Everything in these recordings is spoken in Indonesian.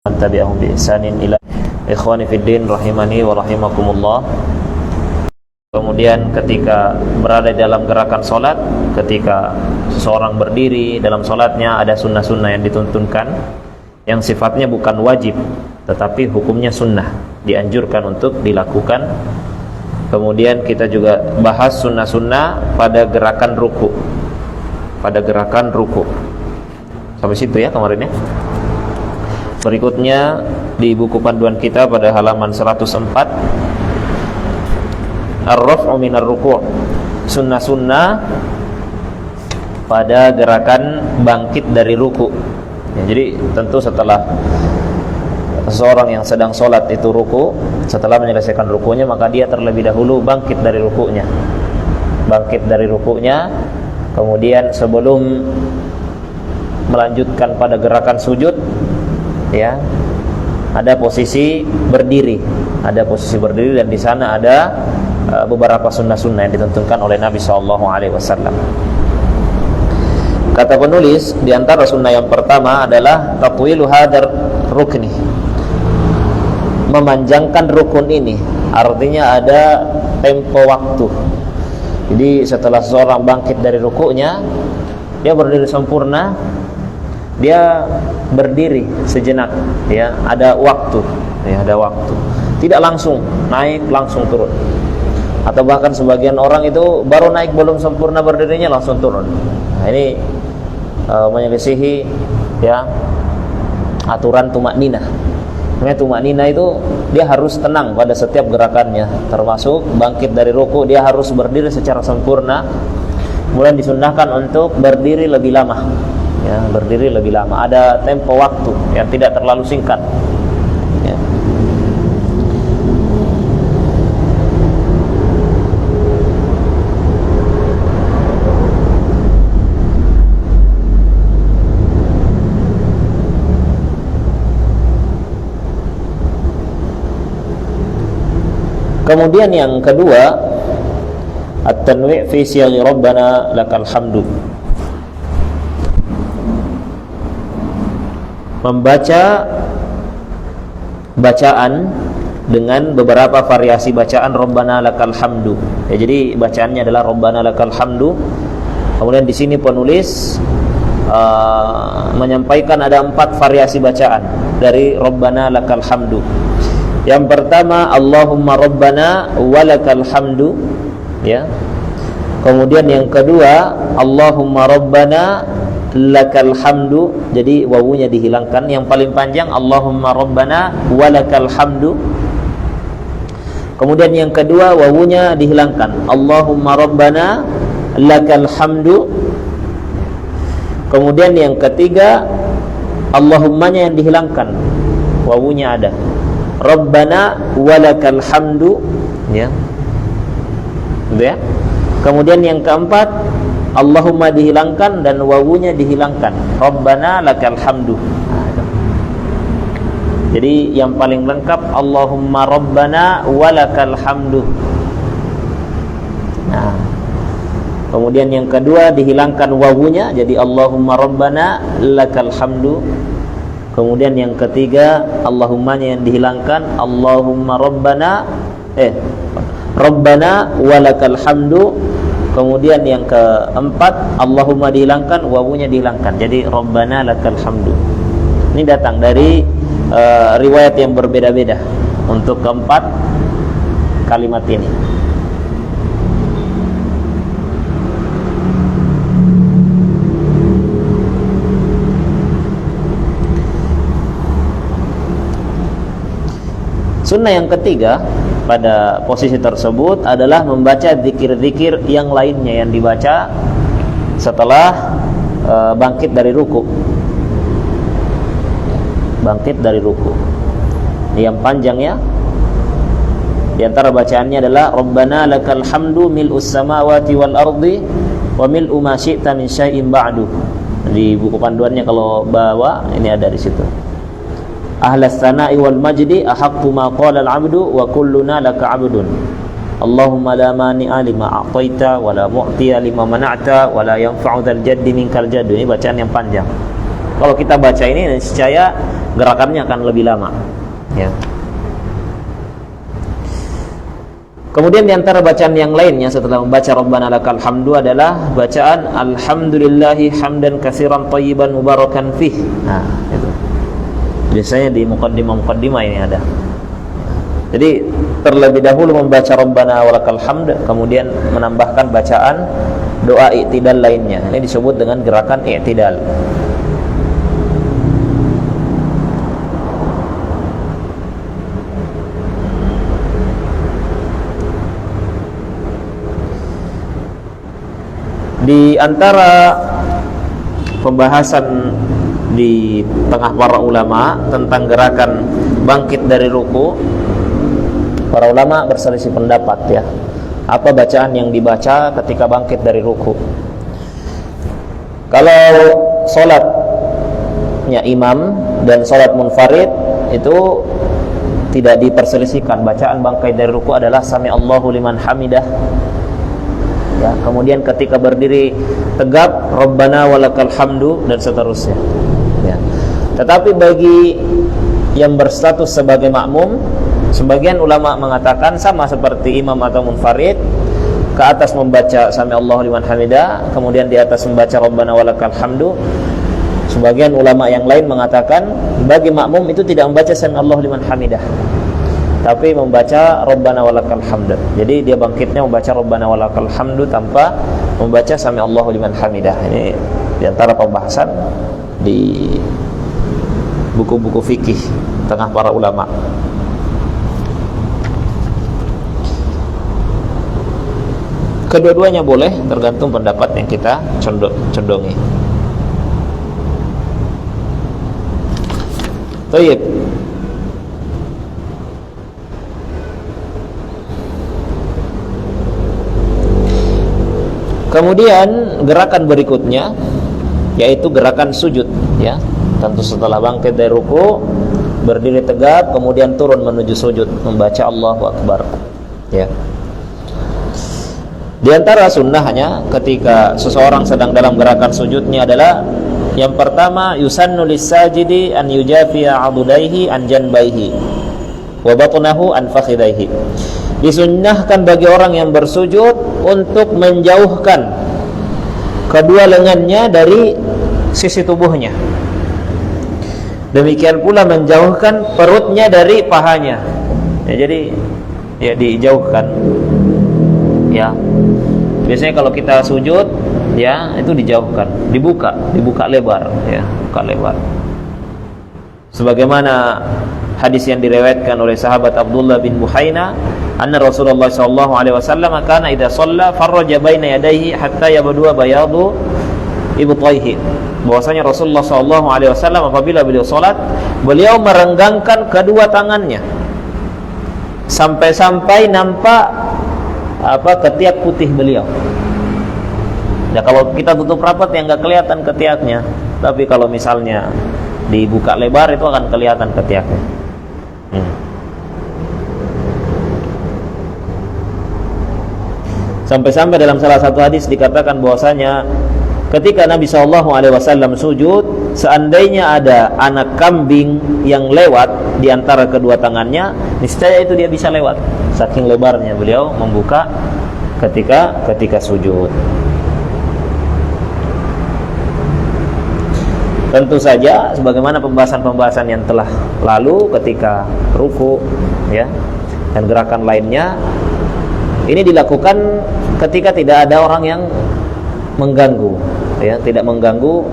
man tabi'ahum bi ihsanin ila ikhwani fid din rahimani wa rahimakumullah. Kemudian ketika berada dalam gerakan solat, ketika seseorang berdiri dalam solatnya, ada sunnah-sunnah yang dituntunkan yang sifatnya bukan wajib tetapi hukumnya sunnah, dianjurkan untuk dilakukan. Kemudian kita juga bahas sunnah-sunnah pada gerakan ruku, sampai situ ya kemarin ya. Berikutnya di buku panduan kita pada halaman 104, ar-raf'u minar ruku', sunnah-sunnah pada gerakan bangkit dari ruku. Ya, jadi tentu setelah seseorang yang sedang sholat itu ruku, setelah menyelesaikan rukunya maka dia terlebih dahulu bangkit dari rukunya. Kemudian sebelum melanjutkan pada gerakan sujud, ya, ada posisi berdiri, dan di sana ada beberapa sunnah-sunnah yang ditentukan oleh Nabi SAW. Kata penulis, di antara sunnah yang pertama adalah tatwilu hadar rukni, memanjangkan rukun ini, artinya ada tempo waktu. Jadi setelah seseorang bangkit dari rukunya, dia berdiri sempurna, dia berdiri sejenak, ya, ada waktu, tidak langsung naik langsung turun, atau bahkan sebagian orang itu baru naik belum sempurna berdirinya langsung turun. Nah, ini menyelisihi ya aturan tumakninah. Tumakninah itu dia harus tenang pada setiap gerakannya, termasuk bangkit dari ruku dia harus berdiri secara sempurna. Kemudian disunnahkan untuk berdiri lebih lama. Ya, berdiri lebih lama, ada tempo waktu yang tidak terlalu singkat, ya. Kemudian yang kedua, at-tanwi' fi siyaghi rabbana lakal hamdu, membaca bacaan dengan beberapa variasi bacaan Rabbana lakal hamdu. Ya, jadi bacaannya adalah Rabbana lakal hamdu. Kemudian di sini penulis menyampaikan ada 4 variasi bacaan dari Rabbana lakal hamdu. Yang pertama, Allahumma Rabbana walakal hamdu, ya. Kemudian yang kedua, Allahumma Rabbana lakal hamdu, jadi wawunya dihilangkan. Yang paling panjang Allahumma Rabbana walakal hamdu. Kemudian yang kedua wawunya dihilangkan, Allahumma Rabbana lakal hamdu. Kemudian yang ketiga Allahummanya yang dihilangkan, wawunya ada, Rabbana walakal hamdu, ya. Gitu ya. Kemudian yang keempat Allahumma dihilangkan dan wawunya dihilangkan, Rabbana lakal hamdu. Jadi yang paling lengkap Allahumma Rabbana walakal hamdu. Nah, kemudian yang kedua dihilangkan wawunya, jadi Allahumma Rabbana lakal hamdu. Kemudian yang ketiga Allahummanya yang dihilangkan, Allahumma Rabbana Rabbana walakal hamdu. Kemudian yang keempat Allahumma dihilangkan, wawunya dihilangkan, jadi Rabbana lakal hamdu. Ini datang dari riwayat yang berbeda-beda untuk keempat kalimat ini. Sunnah yang ketiga pada posisi tersebut adalah membaca zikir-zikir yang lainnya yang dibaca setelah bangkit dari ruku. Yang panjangnya di antara bacaannya adalah Rabbana lakal hamdu mil'us samawati wal ardi wa mil'u ma syi'ta min syai'in ba'du. Di buku panduannya kalau bawa ini ada di situ. Ahlas sana'i wal majdi ahaqqu ma qala al-'abdu wa kulluna laka 'abdun. Allahumma la mani'a lima a'taita wa la mu'tiya lima mana'ta wa la yanfa'u dzal jaddi minkal jaddu. Ini bacaan yang panjang. Kalau kita baca ini niscaya gerakannya akan lebih lama, ya. Kemudian di antara bacaan yang lainnya setelah membaca Rabbana lakal hamdu adalah bacaan alhamdulillahi hamdan katsiran thayyiban mubarakan fih. Nah, itu. Biasanya di muqaddimah ini ada. Jadi terlebih dahulu membaca Rabbana walakal hamd, kemudian menambahkan bacaan doa i'tidal lainnya. Ini disebut dengan gerakan i'tidal. Di antara pembahasan di tengah para ulama tentang gerakan bangkit dari ruku, para ulama berselisih pendapat, ya. Apa bacaan yang dibaca ketika bangkit dari ruku? Kalau salatnya imam dan salat munfarid itu tidak diperselisihkan. Bacaan bangkit dari ruku adalah sami Allahu liman hamidah. Ya, kemudian ketika berdiri tegap Rabbana walakal hamdu dan seterusnya, ya. Tetapi bagi yang berstatus sebagai makmum, sebagian ulama mengatakan sama seperti imam atau munfarid, ke atas membaca sami Allahu liman hamidah, kemudian di atas membaca Rabbana walakal hamdu. Sebagian ulama yang lain mengatakan bagi makmum itu tidak membaca sami Allahu liman hamidah, tapi membaca Rabbana walakal hamd. Jadi dia bangkitnya membaca Rabbana walakal hamdu tanpa membaca sami Allahu liman hamidah. Ini diantara pembahasan di buku-buku fikih tengah para ulama. Kedua-duanya boleh, tergantung pendapat yang kita condongi. Baik. Kemudian gerakan berikutnya yaitu gerakan sujud, ya. Tentu setelah bangkit dari ruku, berdiri tegap, kemudian turun menuju sujud, membaca Allahu Akbar, ya. Di antara sunnahnya ketika seseorang sedang dalam gerakan sujudnya adalah yang pertama, yusannu lis-sajidi an yujafiya 'adudaihi an janbaihi wa batnahu an fakhidaihi. Disunnahkan bagi orang yang bersujud untuk menjauhkan kedua lengannya dari sisi tubuhnya. Demikian pula menjauhkan perutnya dari pahanya. Ya, jadi ya dijauhkan. Ya. Biasanya kalau kita sujud, ya, itu dijauhkan, dibuka lebar, ya, buka lebar. Sebagaimana hadis yang diriwayatkan oleh sahabat Abdullah bin Buhaina, anna Rasulullah sallallahu alaihi wasallam kana idza shalla farraja baina yadayhi hatta yabdua bayadu ibtayhi. Bahwasanya Rasulullah sallallahu alaihi wasallam apabila beliau salat, beliau merenggangkan kedua tangannya sampai-sampai nampak ketiak putih beliau. Ya, kalau kita tutup rapat ya nggak kelihatan ketiaknya, tapi kalau misalnya dibuka lebar itu akan kelihatan ketiaknya. Sampai-sampai dalam salah satu hadis dikatakan bahwasanya ketika Nabi SAW sujud, seandainya ada anak kambing yang lewat di antara kedua tangannya, niscaya itu dia bisa lewat. Saking lebarnya beliau membuka ketika sujud. Tentu saja sebagaimana pembahasan-pembahasan yang telah lalu ketika ruku, ya, dan gerakan lainnya, ini dilakukan ketika tidak ada orang yang mengganggu, ya, tidak mengganggu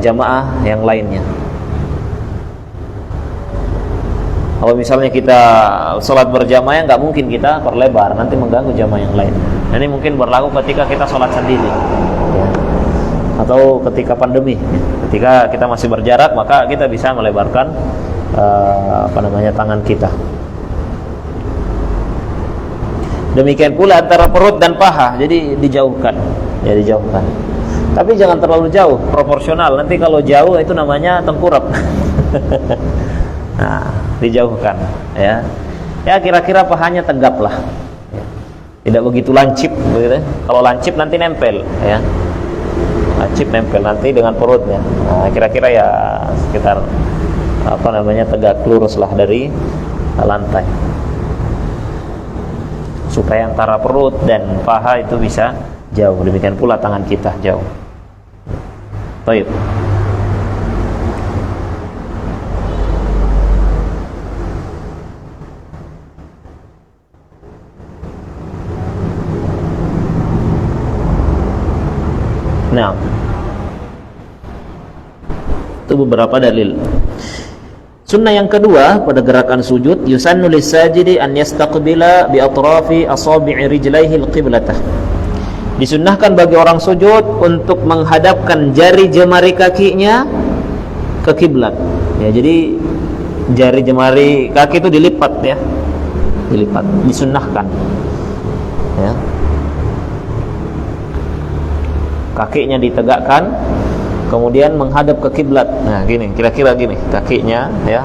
jamaah yang lainnya. Kalau misalnya kita sholat berjamaah, nggak mungkin kita perlebar, nanti mengganggu jamaah yang lain. Ini mungkin berlaku ketika kita sholat sendiri, ya, atau ketika pandemi, ketika kita masih berjarak, maka kita bisa melebarkan tangan kita. Demikian pula antara perut dan paha, jadi dijauhkan, ya, dijauhkan. Tapi jangan terlalu jauh, proporsional. Nanti kalau jauh itu namanya tengkurap. Nah, dijauhkan, ya. Ya, kira-kira pahanya tegap lah. Tidak begitu lancip, begitu. Kalau lancip nanti nempel, ya. Lancip nempel nanti dengan perutnya. Nah, kira-kira ya sekitar tegak lurus lah dari lantai, supaya antara perut dan paha itu bisa jauh. Demikian pula tangan kita jauh. Baik. Nah, itu beberapa dalil. Sunnah yang kedua pada gerakan sujud, yusannu lis-sajidi an yastaqbila bi atrafi asabi'i rijlaihi al-qiblatah. Disunnahkan bagi orang sujud untuk menghadapkan jari jemari kakinya ke kiblat. Ya, jadi jari jemari kaki itu dilipat ya. Dilipat, disunnahkan. Ya. Kakinya ditegakkan, kemudian menghadap ke kiblat. Nah, gini, kira-kira gini kakinya ya.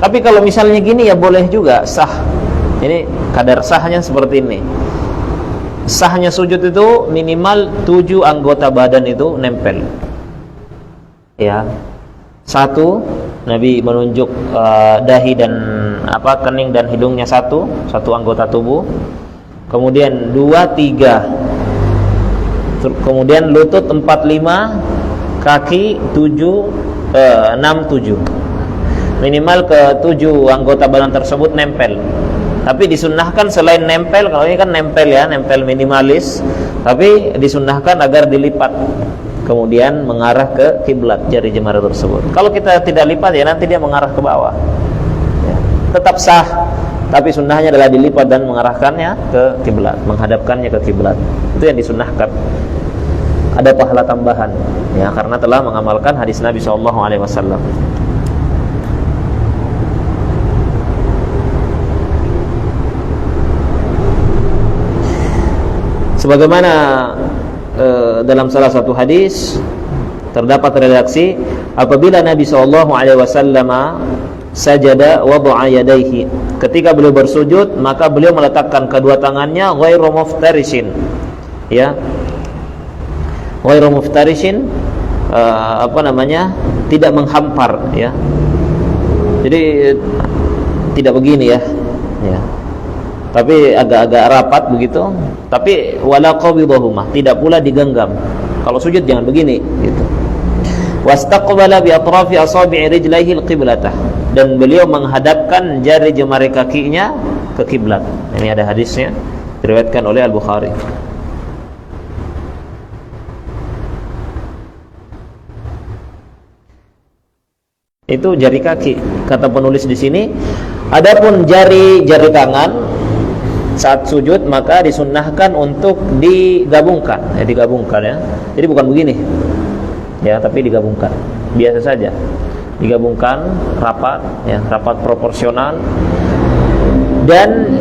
Tapi kalau misalnya gini ya boleh juga, sah. Ini kadar sahnya seperti ini. Sahnya sujud itu minimal 7 anggota badan itu nempel. Ya. 1, Nabi menunjuk dahi dan kening dan hidungnya satu anggota tubuh. Kemudian 2, 3. Kemudian lutut 4, 5, kaki 7, 6, 7. Minimal ke 7 anggota badan tersebut nempel. Tapi disunnahkan selain nempel, kalau ini kan nempel ya, nempel minimalis, tapi disunnahkan agar dilipat, kemudian mengarah ke kiblat jari jemari tersebut. Kalau kita tidak lipat ya nanti dia mengarah ke bawah. Ya, tetap sah, tapi sunnahnya adalah dilipat dan mengarahkannya ke kiblat, menghadapkannya ke kiblat. Itu yang disunnahkan. Ada pahala tambahan ya, karena telah mengamalkan hadis Nabi SAW. Sebagaimana dalam salah satu hadis terdapat redaksi, apabila Nabi SAW sajada wada'a yadayhi, ketika beliau bersujud maka beliau meletakkan kedua tangannya ghairu muftarishin, ya, ghairu muftarishin, tidak menghampar ya. Jadi tidak begini ya. Ya. Tapi agak-agak rapat begitu, tapi wala qabidahuma, tidak pula digenggam. Kalau sujud jangan begini gitu. Wastaqbala bi atrafi asabi'i rijlaihi al-qiblatah, dan beliau menghadapkan jari jemari kakinya ke kiblat. Ini ada hadisnya diriwayatkan oleh Al-Bukhari. Itu jari kaki, kata penulis di sini. Adapun jari tangan saat sujud maka disunnahkan untuk digabungkan, ya. Jadi bukan begini, ya, tapi digabungkan, biasa saja, digabungkan rapat, ya, rapat proporsional, dan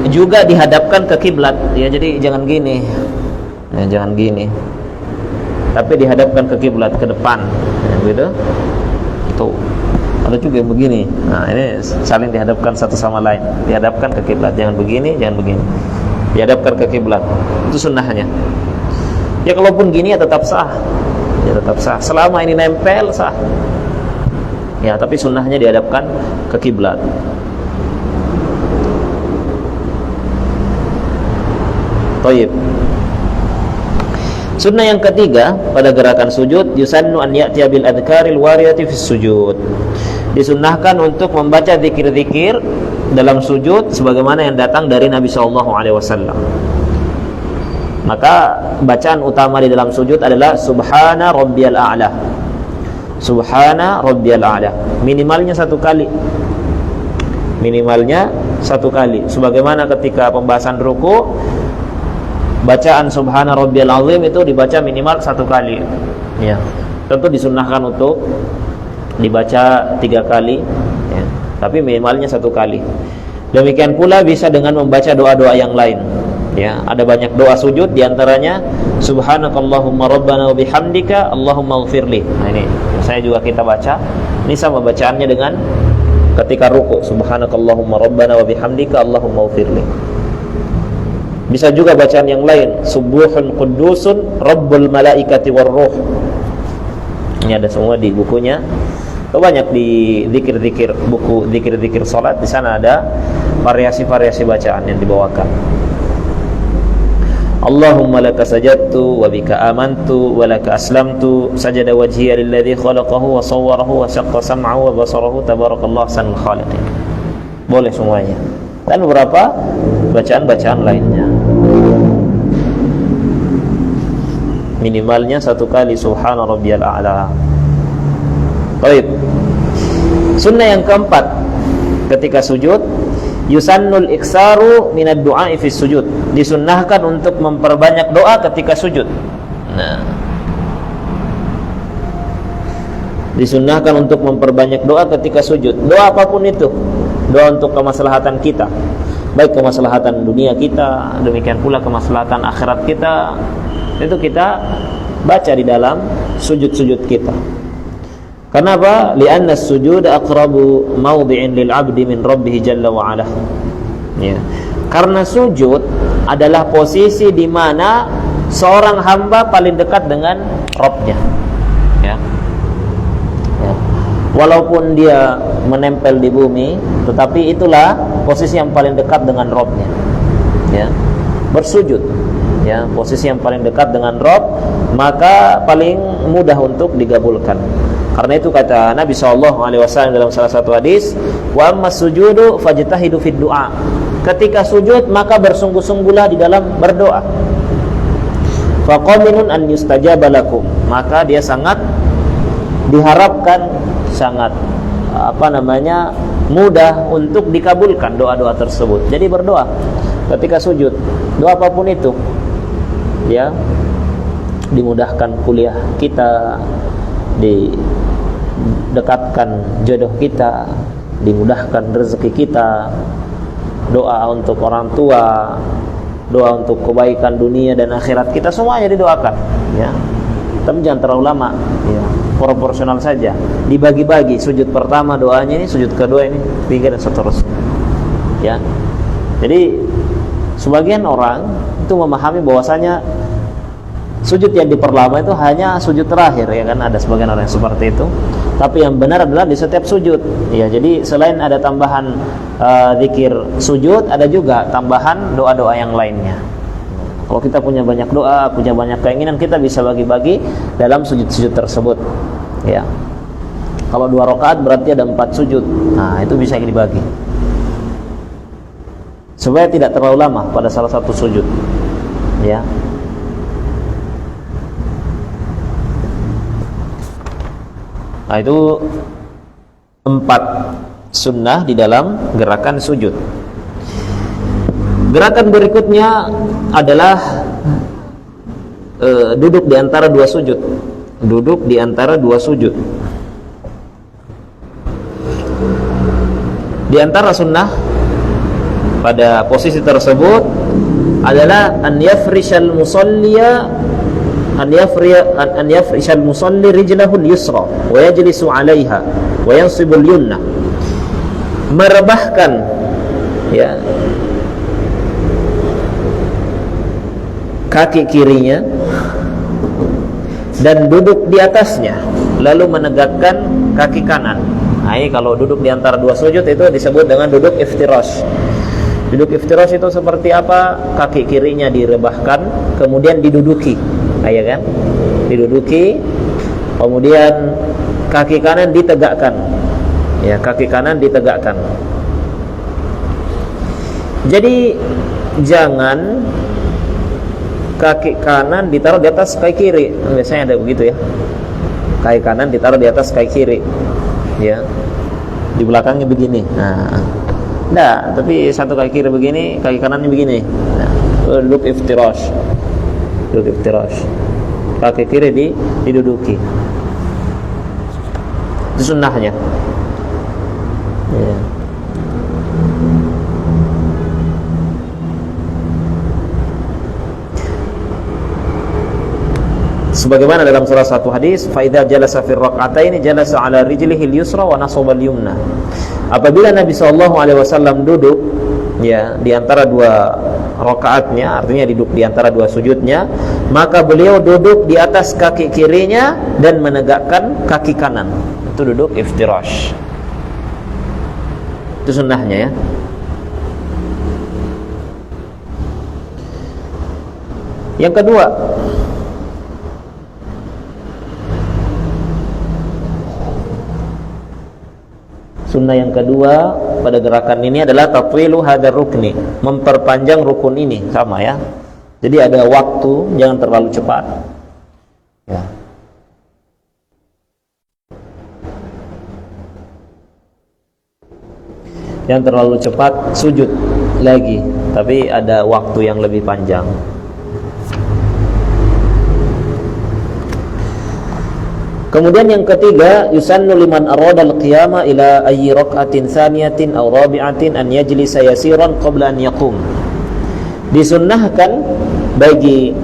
juga dihadapkan ke kiblat, ya. Jadi jangan gini, ya, jangan gini, tapi dihadapkan ke kiblat, ke depan, ya, gitu. Tuh. Ada juga yang begini. Nah, ini saling dihadapkan satu sama lain. Dihadapkan ke kiblat, jangan begini, jangan begini. Dihadapkan ke kiblat. Itu sunnahnya. Ya kalaupun gini ya tetap sah. Ya tetap sah. Selama ini nempel sah. Ya, tapi sunnahnya dihadapkan ke kiblat. Thayyib. Sunnah yang ketiga pada gerakan sujud, yusannu an ya'tiya bil adhkaril wariyati fis sujud. Disunnahkan untuk membaca zikir-zikir dalam sujud sebagaimana yang datang dari Nabi SAW. Maka bacaan utama di dalam sujud adalah Subhana Rabbiyal A'la. Subhana Rabbiyal A'la. Minimalnya 1 kali. Minimalnya 1 kali. Sebagaimana ketika pembahasan ruku, bacaan Subhana Rabbiyal Azim itu dibaca minimal 1 kali. Ya. Tentu disunnahkan untuk dibaca 3 kali, ya, tapi minimalnya 1 kali. Demikian pula bisa dengan membaca doa-doa yang lain. Ya, ada banyak doa sujud, diantaranya Subhanakallahumma Rabbana wa bihamdika Allahumma ighfirli. Nah, ini saya juga kita baca. Ini sama bacaannya dengan ketika ruku, Subhanakallahumma Rabbana wa bihamdika Allahumma ighfirli. Bisa juga bacaan yang lain, Subuhun Qudusun Rabbul Malaikati Warruh. Ini ada semua di bukunya. Banyak di zikir-zikir, buku zikir-zikir salat, di sana ada variasi-variasi bacaan yang dibawakan. Allahumma laka sajadtu wa bika amantu wa laka aslamtu sajada wajhiya lilladzi khalaqahu wa sawwarahu wa syaqqa sam'ahu wa basarahu tabarakallahu ahsanul khaliqin. Boleh semuanya. Dan beberapa bacaan-bacaan lainnya. Minimalnya 1 kali subhana rabbiyal a'la. Baik. Sunnah yang keempat ketika sujud, yusannul iksaru minad du'a fi sujud. Disunnahkan untuk memperbanyak doa ketika sujud. Nah. Disunnahkan untuk memperbanyak doa ketika sujud. Doa apapun itu. Doa untuk kemaslahatan kita. Baik kemaslahatan dunia kita, demikian pula kemaslahatan akhirat kita. Itu kita baca di dalam sujud-sujud kita. Kenapa? Li'anna as-sujud aqrabu mawdi'in lil 'abdi min rabbih jalla wa 'ala. Ya. Karena sujud adalah posisi di mana seorang hamba paling dekat dengan Rabb-nya. Ya. Ya. Walaupun dia menempel di bumi, tetapi itulah posisi yang paling dekat dengan Rabb-nya. Ya. Bersujud. Ya, posisi yang paling dekat dengan Rabb, maka paling mudah untuk digabulkan. Karena itu kata Nabi SAW dalam salah satu hadis, wa ammas sujudu fajtahidu fid du'a. Ketika sujud maka bersungguh-sungguhlah di dalam berdoa. Faqaminun an yustajaba lakum. Maka dia sangat diharapkan, sangat mudah untuk dikabulkan doa-doa tersebut. Jadi berdoa ketika sujud, doa apapun itu, ya, dimudahkan kuliah kita, didekatkan jodoh kita, dimudahkan rezeki kita, doa untuk orang tua, doa untuk kebaikan dunia dan akhirat kita, semuanya didoakan, ya. Tapi jangan terlalu lama, ya. Proporsional saja, dibagi-bagi. Sujud pertama doanya ini, sujud kedua ini, tiga dan seterusnya, ya. Jadi sebagian orang itu memahami bahwasanya sujud yang diperlama itu hanya sujud terakhir, ya kan, ada sebagian orang yang seperti itu. Tapi yang benar adalah di setiap sujud, ya. Jadi selain ada tambahan zikir sujud, ada juga tambahan doa-doa yang lainnya. Kalau kita punya banyak doa, punya banyak keinginan, kita bisa bagi-bagi dalam sujud-sujud tersebut, ya. Kalau 2 rakaat berarti ada 4 sujud. Nah, itu bisa dibagi supaya tidak terlalu lama pada salah satu sujud, ya. Nah, itu 4 sunnah di dalam gerakan sujud. Gerakan berikutnya adalah duduk di antara 2 sujud. Duduk di antara 2 sujud. Di antara sunnah pada posisi tersebut adalah an yafrishal musalliya an yafrishal musalli rijlahu al-yusra wa yajlisu 'alayha wa yansibu al-yumna. Merebahkan, ya, kaki kirinya dan duduk di atasnya, lalu menegakkan kaki kanan. Nah, ini kalau duduk di antara 2 sujud itu disebut dengan duduk iftirash. Duduk iftirash itu seperti apa? Kaki kirinya direbahkan, kemudian diduduki, ya kan? Diduduki, kemudian kaki kanan ditegakkan. Ya, kaki kanan ditegakkan. Jadi jangan kaki kanan ditaruh di atas kaki kiri. Biasanya ada begitu, ya. Kaki kanan ditaruh di atas kaki kiri, ya. Di belakangnya begini. Nah, tapi satu kaki kiri begini, kaki kanannya begini. Nah, duduk iftirash. Duduk iftirash. Kaki kiri diduduki. Itu sunnahnya. Ya. Sebagaimana dalam salah satu hadis, fa idza jalasa fi rak'ataini jalasa ala rijlihi al-yusra wa nasaba al-yumna. Apabila Nabi sallallahu alaihi wasallam duduk, ya, di antara 2 rakaatnya, artinya duduk di antara dua sujudnya, maka beliau duduk di atas kaki kirinya dan menegakkan kaki kanan. Itu duduk iftirash. Itu sunnahnya ya. Yang kedua, sunnah yang kedua pada gerakan ini adalah tatwilu hadzal rukni, memperpanjang rukun ini, sama ya. Jadi ada waktu, jangan terlalu cepat. Ya. Jangan terlalu cepat sujud lagi, tapi ada waktu yang lebih panjang. Kemudian yang ketiga, yusannu liman arada al-qiyama ila ayyi rak'atin thaniyatin aw rabi'atin an yajlisa yasiran qabla an yaqum. Disunnahkan bagi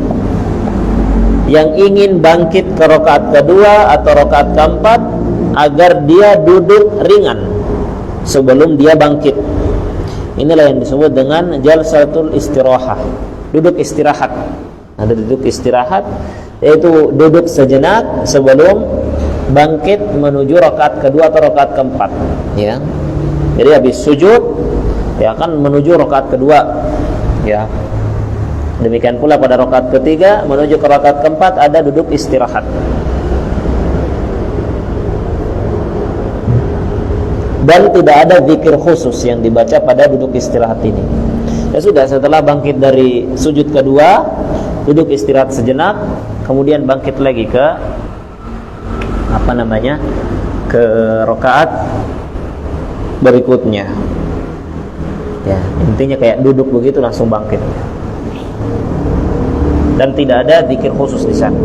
yang ingin bangkit ke rakaat kedua atau rakaat keempat agar dia duduk ringan sebelum dia bangkit. Inilah yang disebut dengan jalsatul istirahah, duduk istirahat. Ada duduk istirahat, yaitu duduk sejenak sebelum bangkit menuju rakaat kedua atau rakaat keempat, ya. Jadi habis sujud ya akan menuju rakaat kedua, ya. Demikian pula pada rakaat ketiga menuju ke rakaat keempat ada duduk istirahat. Dan tidak ada zikir khusus yang dibaca pada duduk istirahat ini. Ya sudah, setelah bangkit dari sujud kedua, duduk istirahat sejenak, kemudian bangkit lagi ke ke rakaat berikutnya. Ya, intinya kayak duduk begitu langsung bangkit. Dan tidak ada zikir khusus di sana.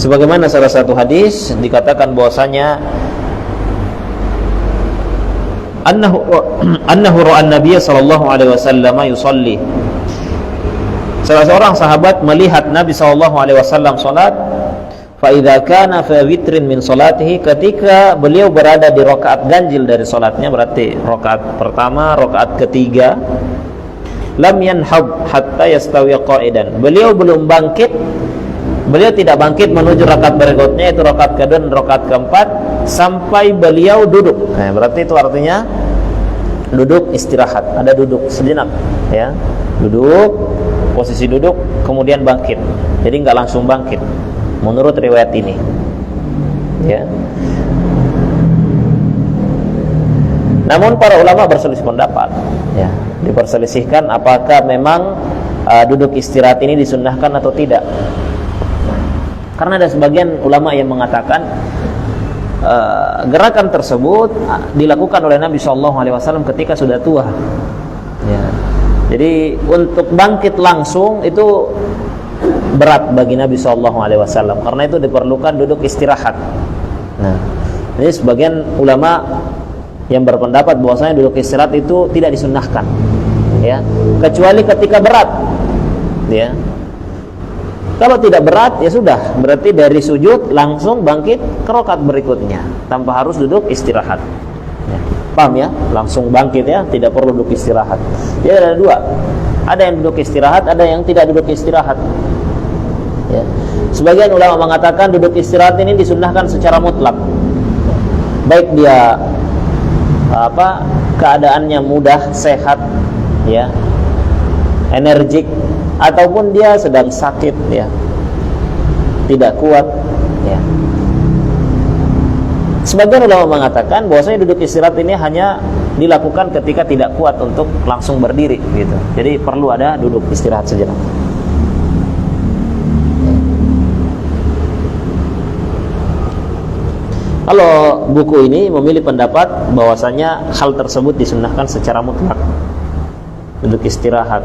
Sebagaimana salah satu hadis dikatakan bahwasanya annahu ra'a an-nabiy sallallahu alaihi wasallam yusalli. Salah seorang sahabat melihat Nabi sallallahu alaihi wasallam salat, fa idza kana fi witrin min salatihi, ketika beliau berada di rakaat ganjil dari salatnya, berarti rakaat pertama, rakaat ketiga, lam yanhab hatta yastawi qa'idan. Beliau belum bangkit. Beliau tidak bangkit menuju rakaat berikutnya, itu rakaat kedua dan rakaat keempat, sampai beliau duduk. Nah, berarti itu artinya duduk istirahat, ada duduk sejenak, ya. Duduk, posisi duduk, kemudian bangkit. Jadi nggak langsung bangkit, menurut riwayat ini, ya. Namun para ulama berselisih pendapat, ya. Diperselisihkan apakah memang duduk istirahat ini disunnahkan atau tidak. Karena ada sebagian ulama yang mengatakan gerakan tersebut dilakukan oleh Nabi SAW ketika sudah tua, ya. Jadi untuk bangkit langsung itu berat bagi Nabi SAW, karena itu diperlukan duduk istirahat. Nah, ini sebagian ulama yang berpendapat bahwasanya duduk istirahat itu tidak disunnahkan, ya, kecuali ketika berat, ya. Kalau tidak berat, ya sudah, berarti dari sujud langsung bangkit ke rakaat berikutnya tanpa harus duduk istirahat, ya. Paham ya? Langsung bangkit, ya, tidak perlu duduk istirahat. Jadi ada dua, ada yang duduk istirahat, ada yang tidak duduk istirahat, ya. Sebagian ulama mengatakan duduk istirahat ini disunnahkan secara mutlak, baik dia keadaannya mudah, sehat, ya, energik, ataupun dia sedang sakit, ya, tidak kuat, ya. Sebagian ulama mengatakan bahwasanya duduk istirahat ini hanya dilakukan ketika tidak kuat untuk langsung berdiri, gitu. Jadi perlu ada duduk istirahat sejenak. Kalau buku ini memilih pendapat bahwasanya hal tersebut disunnahkan secara mutlak, duduk istirahat.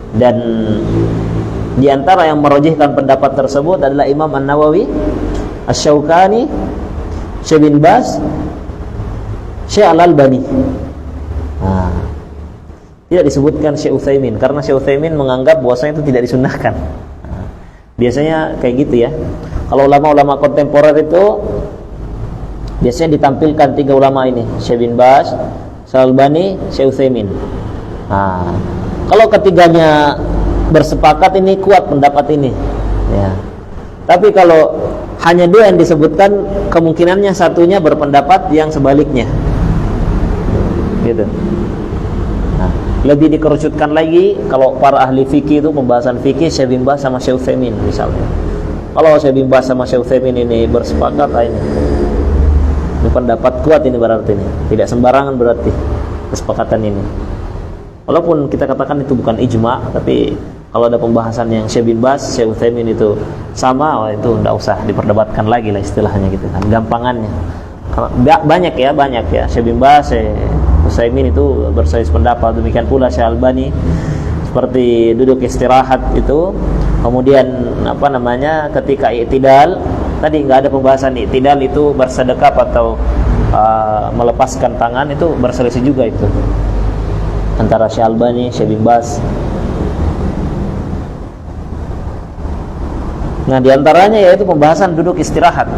Dan di antara yang merojihkan pendapat tersebut adalah Imam An-Nawawi, Asy-Syaukani, Syekh bin Baz, Syekh Al-Albani. Nah, Tidak disebutkan Syekh Utsaimin karena Syekh Utsaimin menganggap bahwasanya itu tidak disunnahkan. Biasanya kayak gitu ya. Kalau ulama-ulama kontemporer itu biasanya ditampilkan 3 ulama ini, Syekh bin Baz, Syekh Albani, Syekh Utsaimin. Nah, kalau ketiganya bersepakat ini kuat pendapat ini, ya. Tapi kalau hanya 2 yang disebutkan, kemungkinannya satunya berpendapat yang sebaliknya, gitu. Nah, lebih dikerucutkan lagi kalau para ahli fikih itu pembahasan fikih Syekh bin Baz sama Syekh Utsaimin misalnya. Kalau Syekh bin Baz sama Syekh Utsaimin ini bersepakat, ini pendapat kuat ini berarti ini. Tidak sembarangan berarti kesepakatan ini. Walaupun kita katakan itu bukan ijma, tapi kalau ada pembahasan yang Syekh bin Baz, Syekh Utsaimin itu sama, itu tidak usah diperdebatkan lagi lah istilahnya gitu kan, gampangannya. Banyak ya Syekh bin Baz, Syekh Utsaimin itu berselisih pendapat, demikian pula Syekh Albani seperti duduk istirahat itu. Kemudian ketika i'tidal tadi nggak ada pembahasan i'tidal itu bersedekap atau melepaskan tangan, itu berselisih juga itu antara Syekh Albani, Syekh bin Baz. Nah, diantaranya yaitu pembahasan duduk istirahat.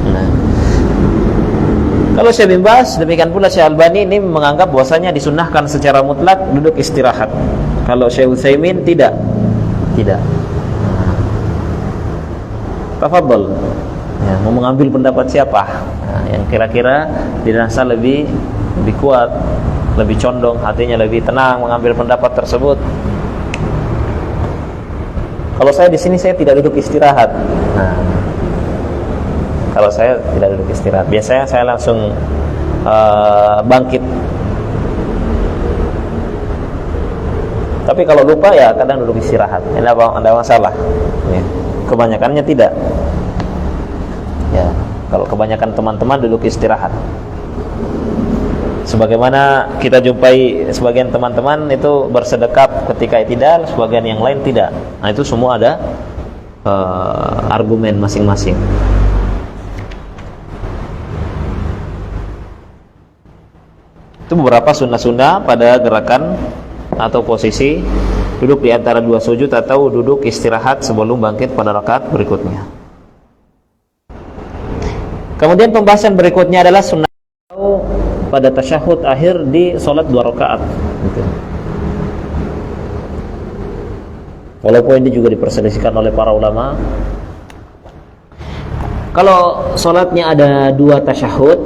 Nah, kalau Syekh bin Baz, demikian pula Syekh Albani ini menganggap bahwasanya disunnahkan secara mutlak duduk istirahat. Kalau Syekh Utsaimin tidak. Tafadhol. Ya, mau mengambil pendapat siapa? Nah, yang kira-kira dirasa lebih kuat, lebih condong, hatinya lebih tenang mengambil pendapat tersebut. Kalau saya di sini saya tidak duduk istirahat. Nah, kalau saya tidak duduk istirahat, biasanya saya langsung bangkit. Tapi kalau lupa ya kadang duduk istirahat. Ini ada masalah. Ya. Kebanyakannya tidak. Ya, kalau kebanyakan teman-teman duduk istirahat. Sebagaimana kita jumpai sebagian teman-teman itu bersedekap ketika i'tidal, sebagian yang lain tidak. Nah, itu semua ada argumen masing-masing. Itu beberapa sunnah-sunnah pada gerakan atau posisi duduk di antara 2 sujud atau duduk istirahat sebelum bangkit pada rakaat berikutnya. Kemudian pembahasan berikutnya adalah sunnah pada tasyahud akhir di salat 2 rakaat gitu. Walaupun ini juga diperselisihkan oleh para ulama. Kalau salatnya ada 2 tasyahud,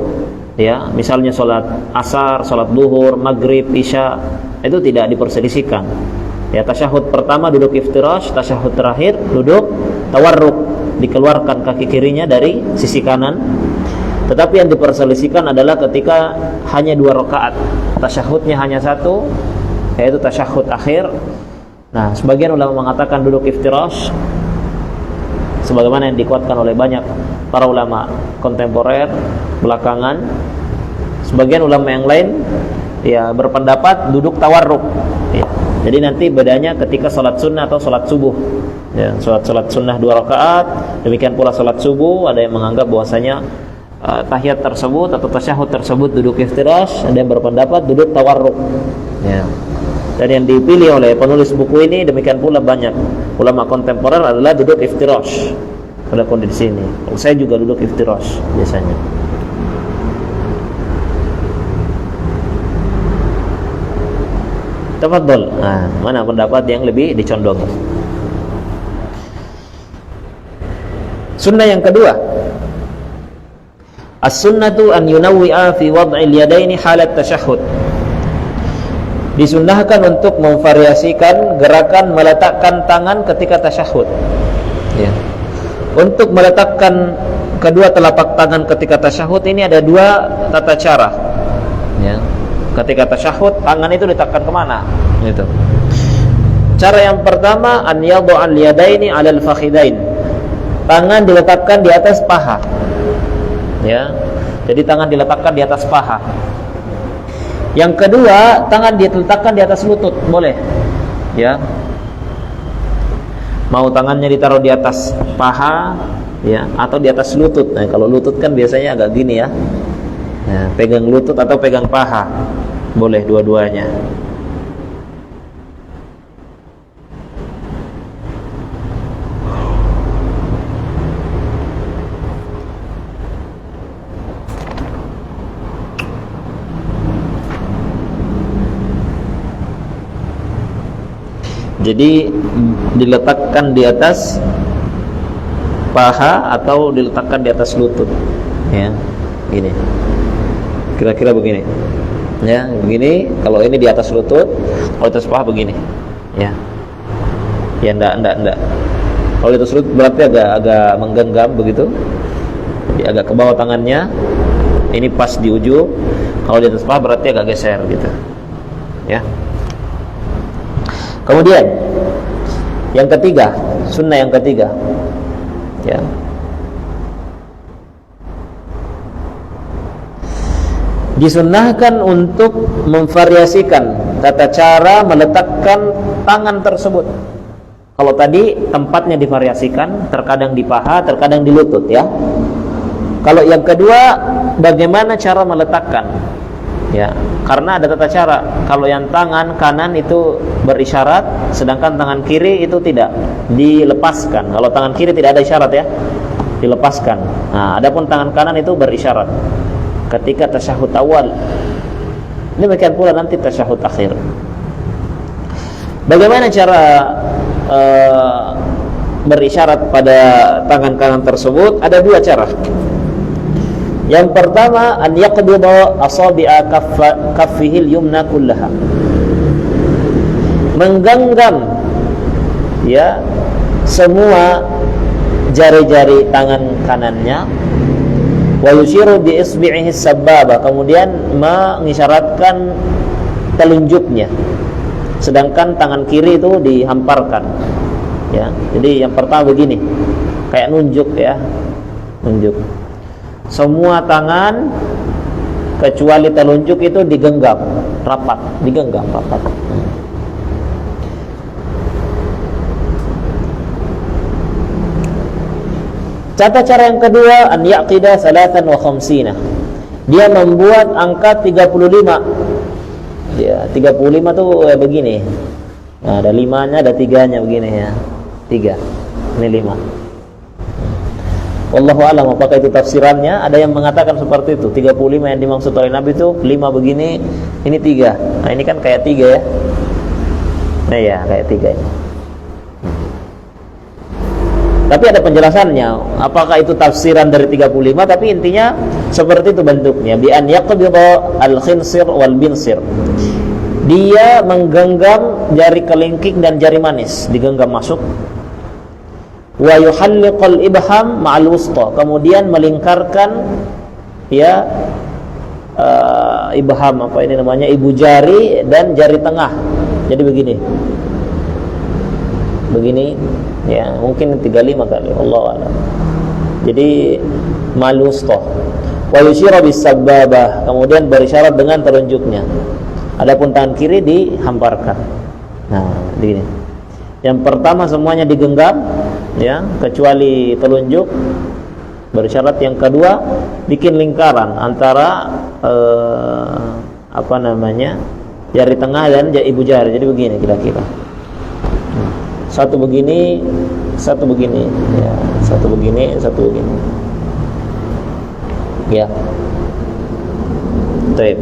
ya, misalnya salat asar, salat zuhur, maghrib, isya, itu tidak diperselisihkan. Ya, tasyahud pertama duduk iftirash, tasyahud terakhir duduk tawarruk, dikeluarkan kaki kirinya dari sisi kanan. Tetapi yang diperselisihkan adalah ketika hanya 2 rakaat, tasyahudnya hanya 1, yaitu tasyahud akhir. Nah, sebagian ulama mengatakan duduk iftirash, sebagaimana yang dikuatkan oleh banyak para ulama kontemporer belakangan. Sebagian ulama yang lain ya berpendapat duduk tawarruk. Ya. Jadi nanti bedanya ketika salat sunnah atau salat subuh. Ya, salat sunnah 2 rakaat, demikian pula salat subuh, ada yang menganggap bahwasanya tahiyat tersebut atau tasyahud tersebut duduk iftirash, ada yang berpendapat duduk tawarruk. Ya. Dan yang dipilih oleh penulis buku ini, demikian pula banyak ulama kontemporer, adalah duduk iftirash pada kondisi ini. Saya juga duduk iftirash biasanya. Tafadhol. Nah, mana pendapat yang lebih dicondongi? Sunnah yang kedua, as-sunnatu an yunawwi'a fi wad'il yadaini halat tasyahhud. Disunnahkan untuk memvariasikan gerakan meletakkan tangan ketika tasyahud. Ya. Untuk meletakkan kedua telapak tangan ketika tasyahud ini ada 2 tata cara. Ya. Ketika tasyahud, tangan itu diletakkan kemana? Gitu. Cara yang pertama, an yad'al yadaini 'alal fakhidain. Tangan diletakkan di atas paha. Ya. Jadi tangan diletakkan di atas paha. Yang kedua, tangan diletakkan di atas lutut, boleh. Ya. Mau tangannya ditaruh di atas paha, ya, atau di atas lutut. Nah, kalau lutut kan biasanya agak gini ya. Ya, pegang lutut atau pegang paha. Boleh dua-duanya. Jadi diletakkan di atas paha atau diletakkan di atas lutut, ya, gini. Kira-kira begini, ya, begini. Kalau ini di atas lutut, kalau di atas paha begini, ya. Ya, enggak. Kalau di atas lutut berarti agak menggenggam begitu, ya, agak ke bawah tangannya. Ini pas di ujung. Kalau di atas paha berarti agak geser gitu, ya. Kemudian yang ketiga, sunnah yang ketiga, ya, disunnahkan untuk memvariasikan tata cara meletakkan tangan tersebut. Kalau tadi tempatnya divariasikan, terkadang di paha, terkadang di lutut, ya. Kalau yang kedua, bagaimana cara meletakkan? Ya, karena ada tata cara. Kalau yang tangan kanan itu berisyarat, sedangkan tangan kiri itu tidak, dilepaskan. Kalau tangan kiri tidak ada isyarat, ya, dilepaskan. Nah, adapun tangan kanan itu berisyarat ketika tasyahud awal. Demikian pula nanti tasyahud akhir. Bagaimana cara berisyarat pada tangan kanan tersebut? Ada dua cara. Yang pertama, an yaqbida asabi'a kaffihi al-yumna kullaha. Menggenggam, ya, semua jari-jari tangan kanannya, wa yushiru bi isbi'ihi as-sabbaba, kemudian mengisyaratkan telunjuknya, sedangkan tangan kiri itu dihamparkan, ya. Jadi yang pertama begini, kayak nunjuk, ya, nunjuk. Semua tangan kecuali telunjuk itu digenggam rapat, digenggam rapat. Tata cara yang kedua, an yaqida 53. Dia membuat angka 35. Ya, 35 tuh ya begini. Nah, ada 5-nya, ada 3-nya begini, ya. 3. Ini 5. Wallahu a'lam apakah itu tafsirannya. Ada yang mengatakan seperti itu, 35 yang dimaksud oleh Nabi itu 5 begini, ini 3. Nah, ini kan kayak 3, ya. Nah, ya, kayak 3 ini. Tapi ada penjelasannya, apakah itu tafsiran dari 35, tapi intinya seperti itu bentuknya. Bi an yaqbida al-khinsir wal binsir. Dia menggenggam jari kelingking dan jari manis, digenggam masuk. Wa yuhalliqal ibham ma'al wusta, kemudian melingkarkan, ya, ibham, apa ini namanya, ibu jari dan jari tengah. Jadi begini, ya, mungkin 35 kali, Allah a'lam. Jadi ma'al wusta. Wa yushiru bis sabbabah, kemudian berisyarat dengan telunjuknya. Adapun tangan kiri dihamparkan. Nah, begini. Yang pertama semuanya digenggam, ya, kecuali telunjuk, bersyarat. Yang kedua, bikin lingkaran antara apa namanya, jari tengah dan ibu jari. Jadi begini kira-kira. Satu begini, satu begini, ya, satu begini, satu begini. Ya. Baik.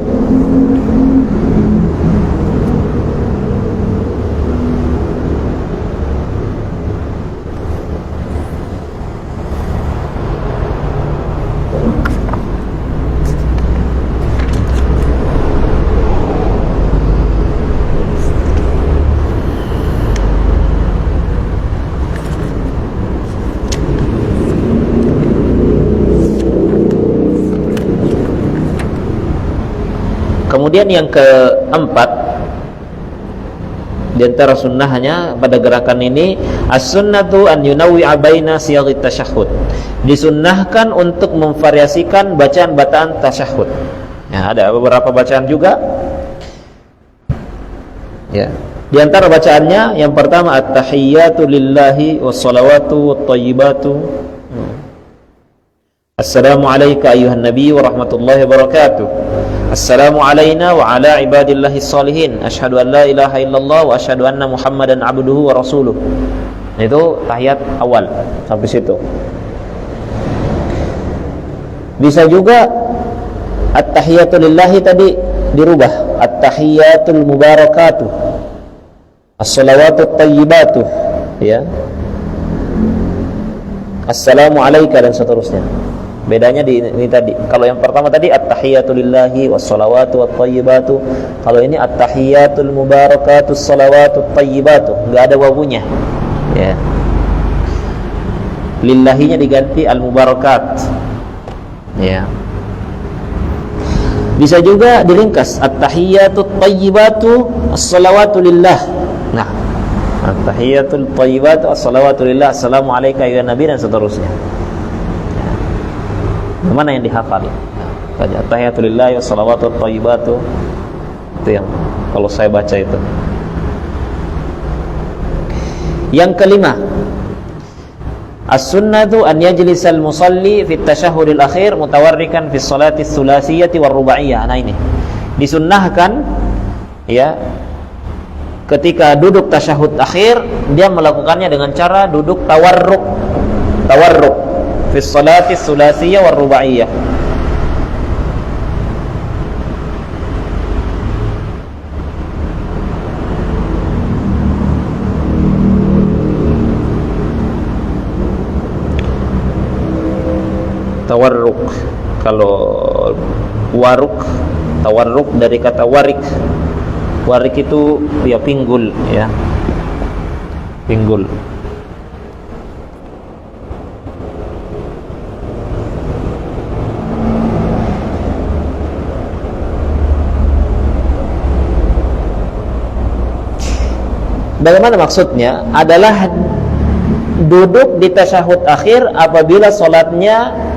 Kemudian yang keempat, di antara sunnahnya pada gerakan ini, as-sunnatu an yunawwi'a baina siyaghit tasyahhud. Disunnahkan untuk memvariasikan bacaan-bacaan tasyahhud. Ya, ada beberapa bacaan juga. Ya. Di antara bacaannya yang pertama, at-tahiyyatu lillahi was-salawatu wat-thayyibatu. Assalamu alayka ayyuhan nabiy wa rahmatullahi wa barakatuh. Assalamu alayna wa ala ibadillahis salihin. Asyhadu an la ilaha illallah wa asyhadu anna Muhammadan abduhu wa rasuluh. Itu tahiyat awal sampai situ. Bisa juga at-tahiyatu lillahi tadi dirubah, at-tahiyatul mubarakatuh. as-salawatut thayyibatu, ya. Assalamu alayka dan seterusnya. Bedanya di ini tadi. Kalau yang pertama tadi at-tahiyatu lillahi was-salawatu wat-thayyibatu. Kalau ini at-tahiyatul mubarakatus salawatut thayyibatu, enggak ada wawunya. Ya. Lillahinya diganti al-mubarakat. Ya. Bisa juga diringkas at-tahiyatut thayyibatu as-salawatu lillah. Nah, at-tahiyatul thayyibatu as-salawatu lillah, assalamu alayka ya nabi dan seterusnya. Ya. Mana yang dihafal? Ya. At-tahiyatu lillah was-salawatu thayyibatu. Itu yang kalau saya baca itu. Yang kelima, as-sunnatu an yajlisal musalli fi at-tashahhudil akhir mutawarrikan fi sholati ats-tsulatsiyyati war-ruba'iyyah. Nah ini disunnahkan, ya, ketika duduk tasyahud akhir dia melakukannya dengan cara duduk tawarruk fi sholati ats-tsulatsiyyah war-ruba'iyyah. Tawarruk, kalau waruk, tawarruk dari kata warik. Warik itu ya pinggul, ya. Pinggul. Bagaimana maksudnya? Adalah duduk di tasyahud akhir apabila sholatnya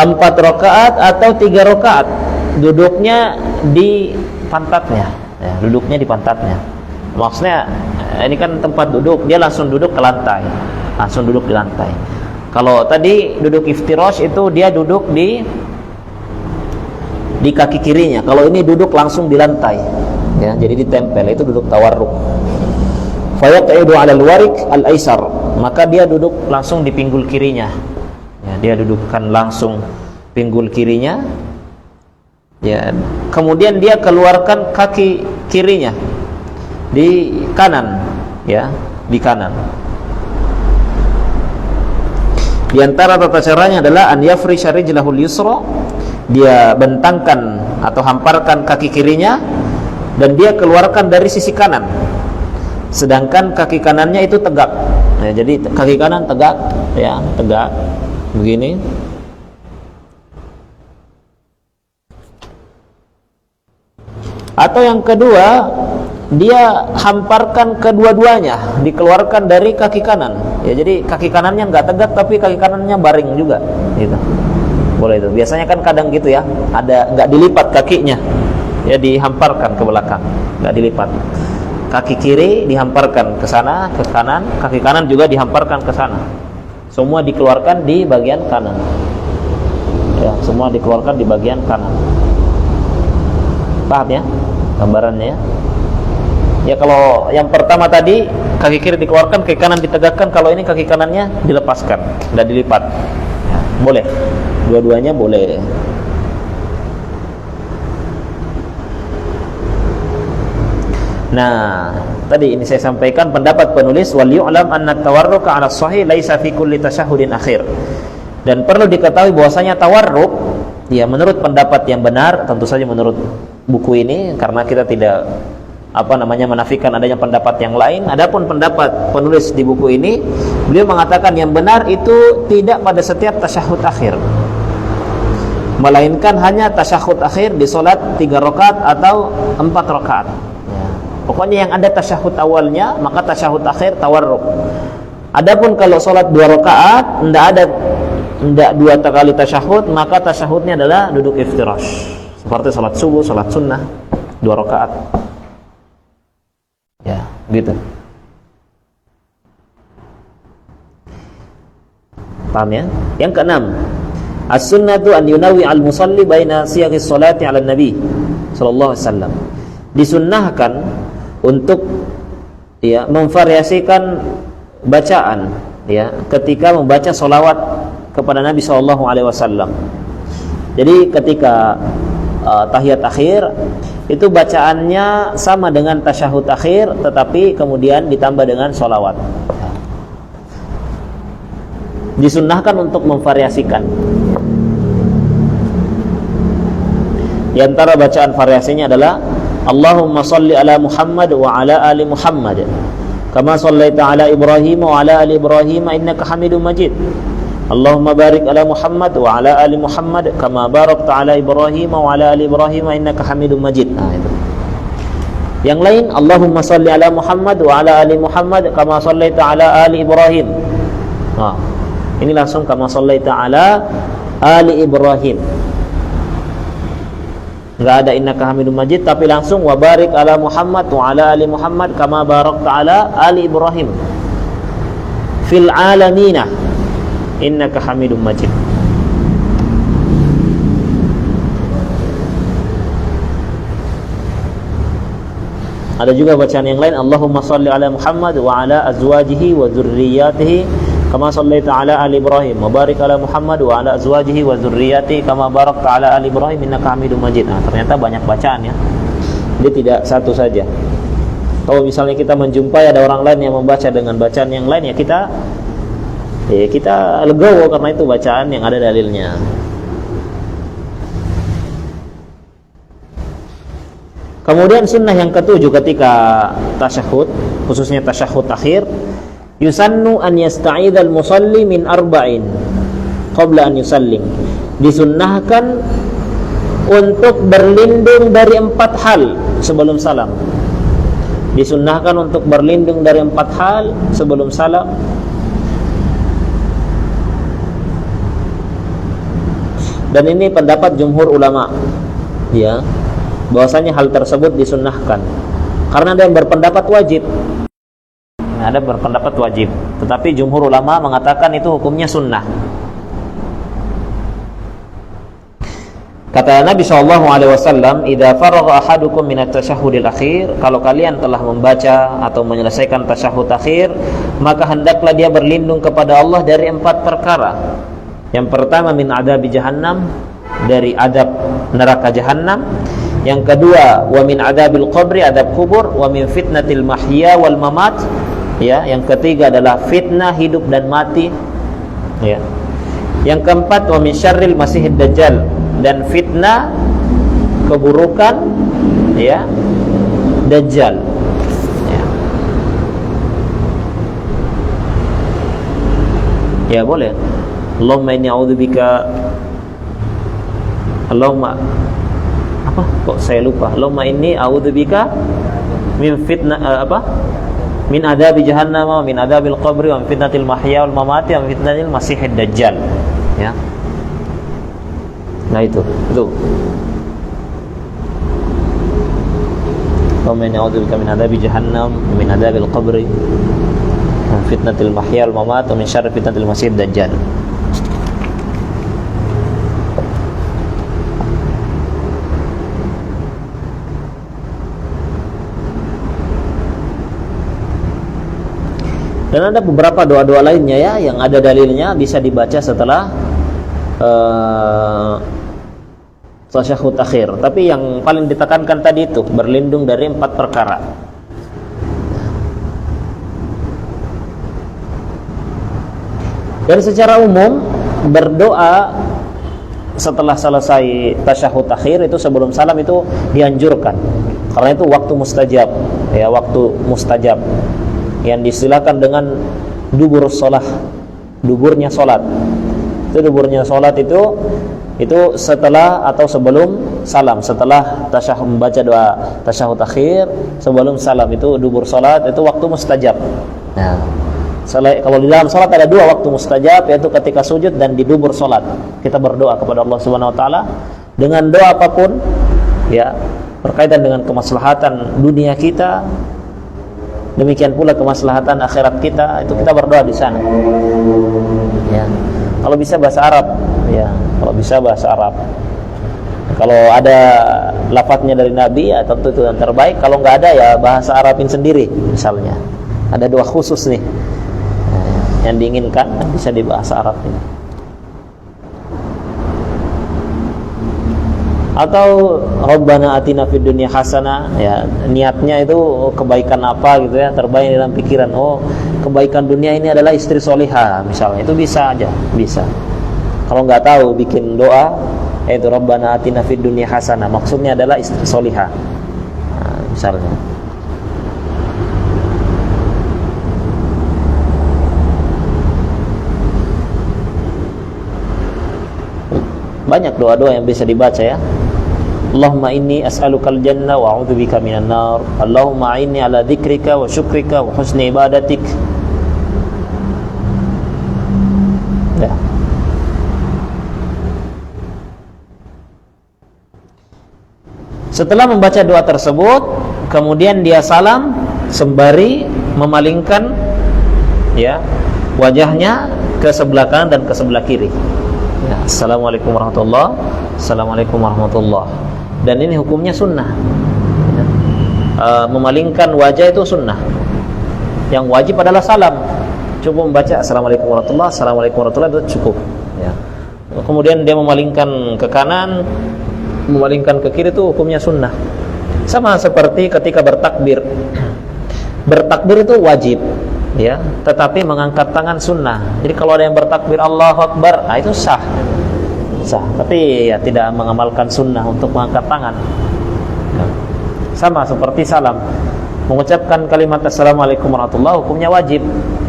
4 rakaat atau 3 rakaat, duduknya di pantatnya, ya, duduknya di pantatnya. Maksudnya ini kan tempat duduk, dia langsung duduk ke lantai, langsung duduk di lantai. Kalau tadi duduk iftirash itu dia duduk di kaki kirinya. Kalau ini duduk langsung di lantai, ya, jadi ditempel, itu duduk tawarruk. Fayaqidu 'ala al-warik al-aisar, maka dia duduk langsung di pinggul kirinya. Ya, dia dudukkan langsung pinggul kirinya. Ya, kemudian dia keluarkan kaki kirinya di kanan, ya, di kanan. Di antara tata caranya adalah an yafrisha rijlahul yusra, dia bentangkan atau hamparkan kaki kirinya dan dia keluarkan dari sisi kanan. Sedangkan kaki kanannya itu tegak. Ya, jadi kaki kanan tegak, ya, tegak begini. Atau yang kedua, dia hamparkan kedua-duanya, dikeluarkan dari kaki kanan. Ya, jadi kaki kanannya nggak tegak tapi kaki kanannya baring juga, gitu. Boleh itu. Biasanya kan kadang gitu ya, ada nggak dilipat kakinya, ya, dihamparkan ke belakang, nggak dilipat. Kaki kiri dihamparkan ke sana, ke kanan, kaki kanan juga dihamparkan ke sana. Semua dikeluarkan di bagian kanan. Ya, semua dikeluarkan di bagian kanan. Paham ya gambarannya? Ya, kalau yang pertama tadi kaki kiri dikeluarkan, kaki kanan ditegakkan. Kalau ini kaki kanannya dilepaskan dan dilipat. Ya, boleh. Dua-duanya boleh. Nah, tadi ini saya sampaikan pendapat penulis, wal yu'lam anna tawarruka 'ala sahih laisa fi kulli tasyahhudin akhir. Dan perlu diketahui bahwasanya tawarruk, ya, menurut pendapat yang benar, tentu saja menurut buku ini, karena kita tidak menafikan adanya pendapat yang lain. Adapun pendapat penulis di buku ini, beliau mengatakan yang benar itu tidak pada setiap tasyahud akhir, melainkan hanya tasyahud akhir di salat 3 rakaat atau 4 rakaat. Pokoknya yang ada tasyahud awalnya, maka tasyahud akhir tawarruk. Adapun kalau salat 2 rakaat, enggak 2 kali tasyahud, maka tasyahudnya adalah duduk iftirash. Seperti salat subuh, salat sunnah 2 rakaat. Ya, gitu. Paham ya? Yang keenam, as-sunnatu an yunawi al-musalli baina siyaghis salati 'ala nabi sallallahu alaihi wasallam. Disunnahkan untuk, ya, memvariasikan bacaan, ya, ketika membaca salawat kepada Nabi sallallahu alaihi wasallam. Jadi ketika tahiyat akhir itu bacaannya sama dengan tasyahud akhir, tetapi kemudian ditambah dengan sholawat. Disunnahkan untuk memvariasikan. Di antara bacaan variasinya adalah Allahumma salli ala Muhammad wa ala ali Muhammad kama sallaita ala Ibrahim wa ala ali Ibrahim innaka Hamidum Majid. Allahumma barik ala Muhammad wa ala ali Muhammad kama barakta ala Ibrahim wa ala ali Ibrahim innaka Hamidum Majid. Nah, itu. Yang lain Allahumma salli ala Muhammad wa ala ali Muhammad kama sallaita ala ali Ibrahim. Nah, ini langsung kama sallaita ala ali Ibrahim. Enggak ada innaka Hamidum Majid, tapi langsung wa barik ala Muhammad wa ala ali Muhammad kama barakta ala ali Ibrahim fil alamina innaka Hamidum Majid. Ada juga bacaan yang lain Allahumma salli ala Muhammad wa ala azwajihi wa dzurriyyatihi kama sallaita ala ali Ibrahim wa barik ala Muhammad wa ala azwajihi wa dzurriyyatihi kama barakta ala ali Ibrahim innaka Hamidum Majid. Nah, ternyata banyak bacaan ya. Dia tidak satu saja. Kalau misalnya kita menjumpai ada orang lain yang membaca dengan bacaan yang lain, ya kita legowo karena itu bacaan yang ada dalilnya. Kemudian sunnah yang ketujuh ketika tasyahud, khususnya tasyahud akhir, yusannu an yasta'idhal musalli min arba'in qabla an yusallim. Disunnahkan untuk berlindung dari 4 hal sebelum salam. Disunnahkan untuk berlindung dari 4 hal sebelum salam. Dan ini pendapat jumhur ulama, ya, bahwasanya hal tersebut disunnahkan. Karena ada yang berpendapat wajib, ada berpendapat wajib, tetapi jumhur ulama mengatakan itu hukumnya sunnah. Kata Nabi SAW, "Idza faragha ahadukum min at-tasyahhudil akhir," kalau kalian telah membaca atau menyelesaikan tasyahud akhir, maka hendaklah dia berlindung kepada Allah dari 4 perkara. Yang pertama min adabi jahannam, dari adab neraka jahannam. Yang kedua wa min adabil qabri, adab kubur. Wa min fitnatil mahya wal mamat, ya. Yang ketiga adalah fitnah hidup dan mati, ya. Yang keempat wa min syarril masihid dajjal, dan fitnah keburukan, ya, dajjal, ya. Ya boleh. Allahumma inni a'udzubika, Allahumma apa? Kok saya lupa. Allahumma inni a'udzubika min fitnah min adabi jahannam wa min adabil qabri wa min fitnatil mahya wal mamati wa min fitnatil masihid dajjal, ya. Nah itu. Allahumma inni a'udzubika min adabi jahannam wa min adabil qabri wa min fitnatil mahya wal mamati wa min syarri fitnatil masihid dajjal. Dan ada beberapa doa-doa lainnya, ya, yang ada dalilnya, bisa dibaca setelah tasyahud akhir. Tapi yang paling ditekankan tadi itu berlindung dari 4 perkara. Dan secara umum berdoa setelah selesai tasyahud akhir itu sebelum salam itu dianjurkan, karena itu waktu mustajab, ya, waktu mustajab yang disilakan dengan dubur sholat, duburnya sholat. Itu duburnya sholat itu setelah atau sebelum salam, setelah tasyahud, membaca doa tasyahud akhir sebelum salam, itu dubur sholat, itu waktu mustajab. Nah, kalau di dalam sholat ada 2 waktu mustajab, yaitu ketika sujud dan di dubur sholat. Kita berdoa kepada Allah Subhanahu Wa Taala dengan doa apapun, ya, berkaitan dengan kemaslahatan dunia kita. Demikian pula kemaslahatan akhirat kita, itu kita berdoa di sana. Ya. Kalau bisa bahasa Arab, ya. Kalau bisa bahasa Arab. Kalau ada lafadznya dari Nabi, ya tentu itu yang terbaik. Kalau nggak ada, ya bahasa Arabin sendiri misalnya. Ada doa khusus nih, yang diinginkan bisa di bahasa Arab ini. Atau Rabbana atina fid dunya hasanah, ya niatnya itu kebaikan apa gitu ya, terbayang dalam pikiran, oh kebaikan dunia ini adalah istri solihah misalnya, itu bisa aja, bisa. Kalau nggak tahu bikin doa yaitu Rabbana atina fid dunya hasanah, maksudnya adalah istri solihah, nah, misalnya. Banyak doa-doa yang bisa dibaca ya. Allahumma inni as'alukal jannah wa a'udzubika minan nar. Allahumma inni ala dzikrika wa syukrika wa husni ibadatik. Ya. Setelah membaca doa tersebut, kemudian dia salam sembari memalingkan ya wajahnya ke sebelah kanan dan ke sebelah kiri. Ya, Assalamualaikum warahmatullahi wabarakatuh. Assalamualaikum warahmatullahi wabarakatuh. Dan ini hukumnya sunnah ya. Memalingkan wajah itu sunnah. Yang wajib adalah salam. Cukup membaca Assalamualaikum warahmatullahi wabarakatuh, Assalamualaikum warahmatullahi wabarakatuh, itu cukup ya. Kemudian dia memalingkan ke kanan, memalingkan ke kiri, itu hukumnya sunnah. Sama seperti ketika bertakbir. Bertakbir itu wajib ya, tetapi mengangkat tangan sunnah. Jadi kalau ada yang bertakbir Allahu Akbar, nah itu sah, tapi ya tidak mengamalkan sunnah untuk mengangkat tangan ya. Sama seperti salam, mengucapkan kalimat Assalamualaikum warahmatullahi wabarakatuh hukumnya wajib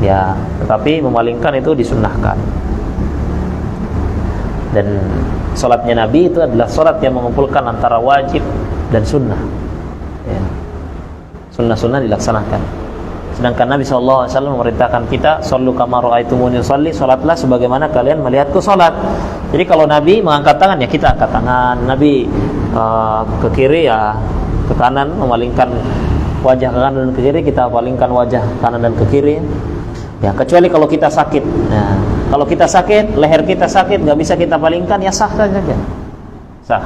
ya, tetapi memalingkan itu disunnahkan. Dan sholatnya Nabi itu adalah sholat yang mengumpulkan antara wajib dan sunnah ya. Sunnah-sunnah dilaksanakan. Sedangkan Nabi SAW memerintahkan kita, "Shallu kama ra'aitumuni usolli", salatlah sebagaimana kalian melihatku salat. Jadi kalau Nabi mengangkat tangan ya kita angkat tangan. Nabi ke kiri ya ke kanan, memalingkan wajah ke kanan dan ke kiri, kita palingkan wajah kanan dan ke kiri. Ya kecuali kalau kita sakit. Nah, kalau kita sakit, leher kita sakit, nggak bisa kita palingkan, ya sah saja. Sah.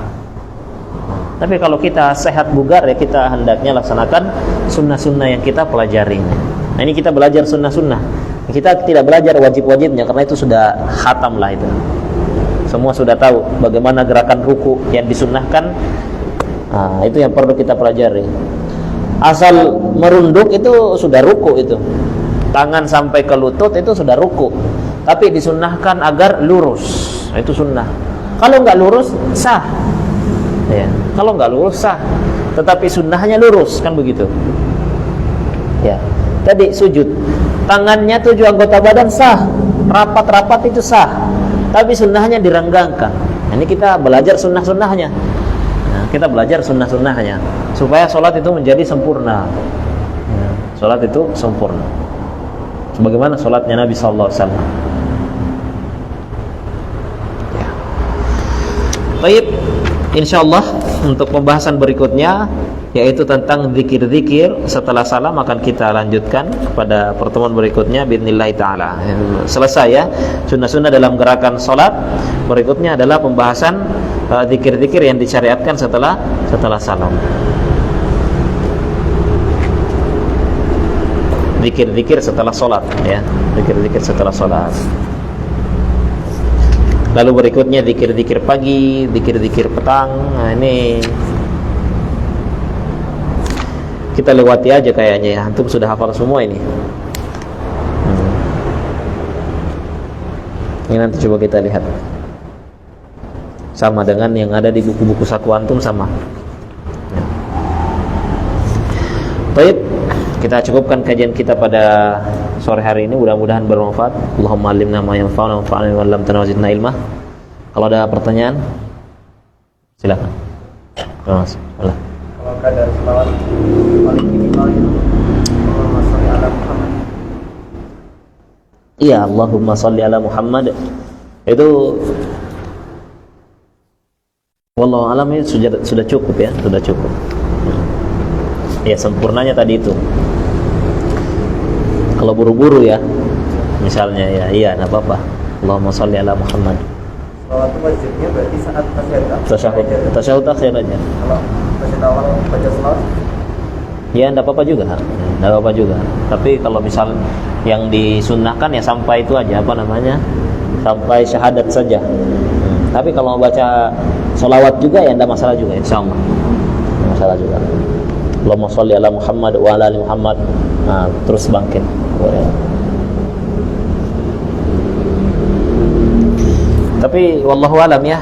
Tapi kalau kita sehat bugar ya kita hendaknya laksanakan sunnah-sunnah yang kita pelajari. Nah ini kita belajar sunnah-sunnah. Kita tidak belajar wajib-wajibnya karena itu sudah khatam lah itu. Semua sudah tahu bagaimana gerakan ruku yang disunnahkan. Nah, itu yang perlu kita pelajari. Asal merunduk itu sudah ruku itu. Tangan sampai ke lutut itu sudah ruku. Tapi disunnahkan agar lurus. Nah, itu sunnah. Kalau nggak lurus sah. Ya, kalau nggak lurus sah, tetapi sunnahnya lurus kan begitu. Ya, tadi sujud, tangannya 7 anggota badan sah, rapat-rapat itu sah, tapi sunnahnya direnggangkan. Ini kita belajar sunnah-sunnahnya. Nah, kita belajar sunnah-sunnahnya supaya sholat itu menjadi sempurna. Ya, sholat itu sempurna, sebagaimana sholatnya Nabi Sallallahu Alaihi Wasallam. Ya. Baik. InsyaAllah untuk pembahasan berikutnya yaitu tentang zikir-zikir setelah salam akan kita lanjutkan pada pertemuan berikutnya biidznillah ta'ala. Selesai ya sunnah-sunnah dalam gerakan salat. Berikutnya adalah pembahasan zikir-zikir yang disyariatkan setelah salam. Zikir-zikir setelah salat ya, zikir-zikir setelah salat. Lalu berikutnya zikir-zikir pagi, zikir-zikir petang. Nah ini kita lewati aja kayaknya ya. Antum sudah hafal semua ini. Ini nanti coba kita lihat. Sama dengan yang ada di buku-buku saku antum sama. Ya. Baik, kita cukupkan kajian kita pada sore hari ini, mudah-mudahan bermanfaat. Allahumma allimna ma yanfa'una wanfa'na bima 'allamtana wa zidna ilma. Kalau ada pertanyaan silakan. Mas, Allah. Kalau kadar selawat paling minimal itu Allahumma sholli ala Muhammad. Iya, Allahumma sholli ala Muhammad. Itu wallahu alam itu sudah cukup ya, sudah cukup. Ya sempurnanya tadi itu. Kalau buru-buru ya, misalnya ya, iya, nggak apa-apa. Allahumma sholli ala Muhammad. Salawat itu wajibnya berarti saat tasyahud akhir aja. Kalau tasyahud awal baca salawat, ya nggak apa-apa juga, nggak apa-apa juga. Tapi kalau misal yang disunnahkan ya sampai itu aja, apa namanya, sampai syahadat saja. Tapi kalau baca Sholawat juga ya tidak masalah juga, insyaallah. Tidak masalah juga. Allahumma sholli ala Muhammad wa ala ali Muhammad. Nah, terus bangkit. Boleh. Tapi wallahu alam ya.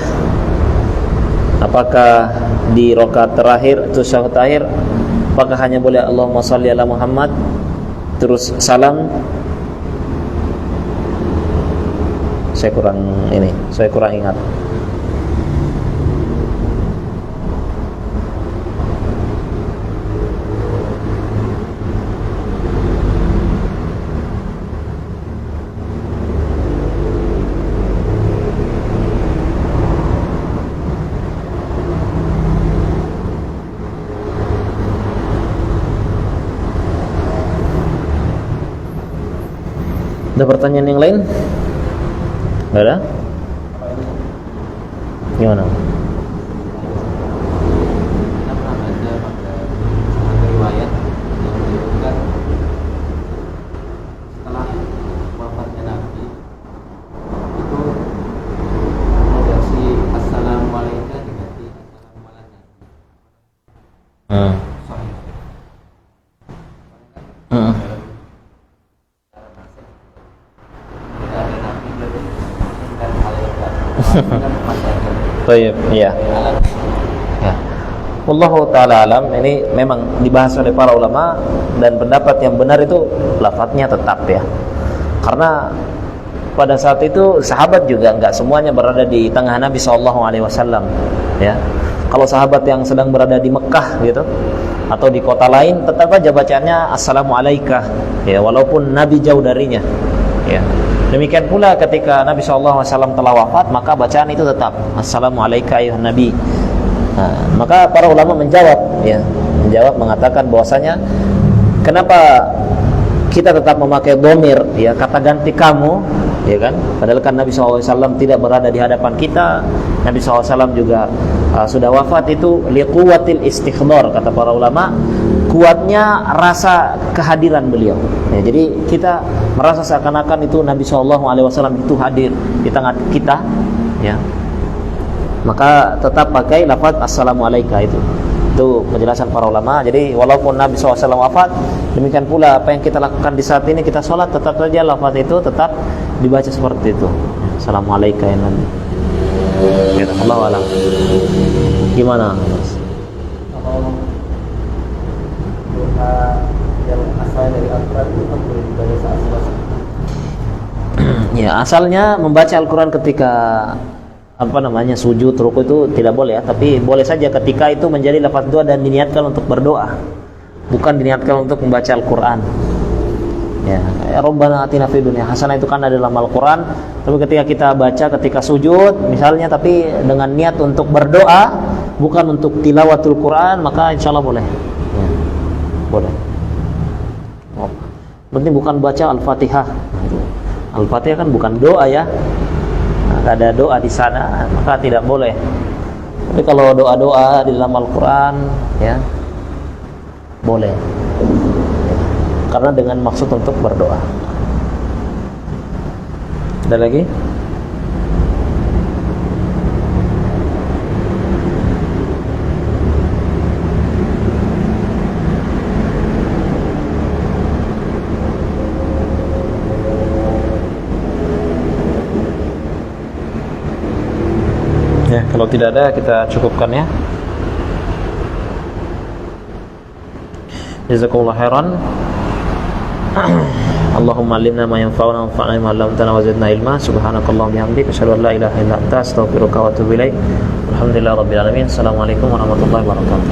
Apakah di rakaat terakhir atau syahud akhir apakah hanya boleh Allahumma sholli ala Muhammad terus salam? Saya kurang ingat. Ada pertanyaan yang lain? Nggak ada? Gimana? Kita pernah baca pada riwayat yang menyebutkan setelah wafatnya Nabi itu redaksi assalamualaikum diganti assalamualaikum. Sahih. Baik, iya. Ya. Wallahu taala alam, ini memang dibahas oleh para ulama dan pendapat yang benar itu lafadznya tetap ya. Karena pada saat itu sahabat juga enggak semuanya berada di tengah Nabi SAW ya. Kalau sahabat yang sedang berada di Mekah gitu atau di kota lain tetap aja bacaannya assalamualaikum ya, walaupun Nabi jauh darinya ya. Demikian pula ketika Nabi SAW telah wafat, maka bacaan itu tetap assalamualaikum ayuhan Nabi. Nah, maka para ulama menjawab mengatakan bahwasanya kenapa kita tetap memakai dhamir ya, kata ganti kamu ya kan, padahal kan Nabi SAW tidak berada di hadapan kita. Nabi SAW juga sudah wafat itu liquwatil istikhdar, kata para ulama, kuatnya rasa kehadiran beliau ya, jadi kita merasa seakan-akan itu Nabi SAW itu hadir di tengah kita ya, maka tetap pakai lafaz assalamualaikum itu penjelasan para ulama. Jadi walaupun Nabi SAW wafat, demikian pula apa yang kita lakukan di saat ini, kita sholat tetap saja lafaz itu tetap dibaca seperti itu, assalamualaikum ya Nabi ya. Allah alam. Gimana Mas? Kalau doa yang asal dari Al-Quran itu kan boleh dibaca saat sholat. Ya, asalnya membaca Al-Quran ketika sujud, ruku itu tidak boleh ya, tapi boleh saja ketika itu menjadi lafaz doa dan diniatkan untuk berdoa, bukan diniatkan untuk membaca Al-Quran ya. Rabbana atina fid dunya hasanah itu kan ada dalam Al-Quran, tapi ketika kita baca ketika sujud misalnya, tapi dengan niat untuk berdoa bukan untuk tilawatul Quran, maka insya Allah boleh ya. Boleh. Penting bukan baca Al-Fatihah. Al-Fatihah kan bukan doa ya. Nah, ada doa di sana, maka tidak boleh. Tapi kalau doa-doa di dalam Al-Quran ya boleh. Karena dengan maksud untuk berdoa. Ada lagi? Ya, kalau tidak ada kita cukupkan ya. Jazakumullah khairan. Allahumma allimna ma yanfa'una wanfa'na bima 'allamtana wa zidna ilma. Subhanakallahumma bihamdika asyhadu an la ilaha illa anta astaghfiruka wa atubu ilaik. Alhamdulillahirabbil alamin. Assalamualaikum warahmatullahi wabarakatuh.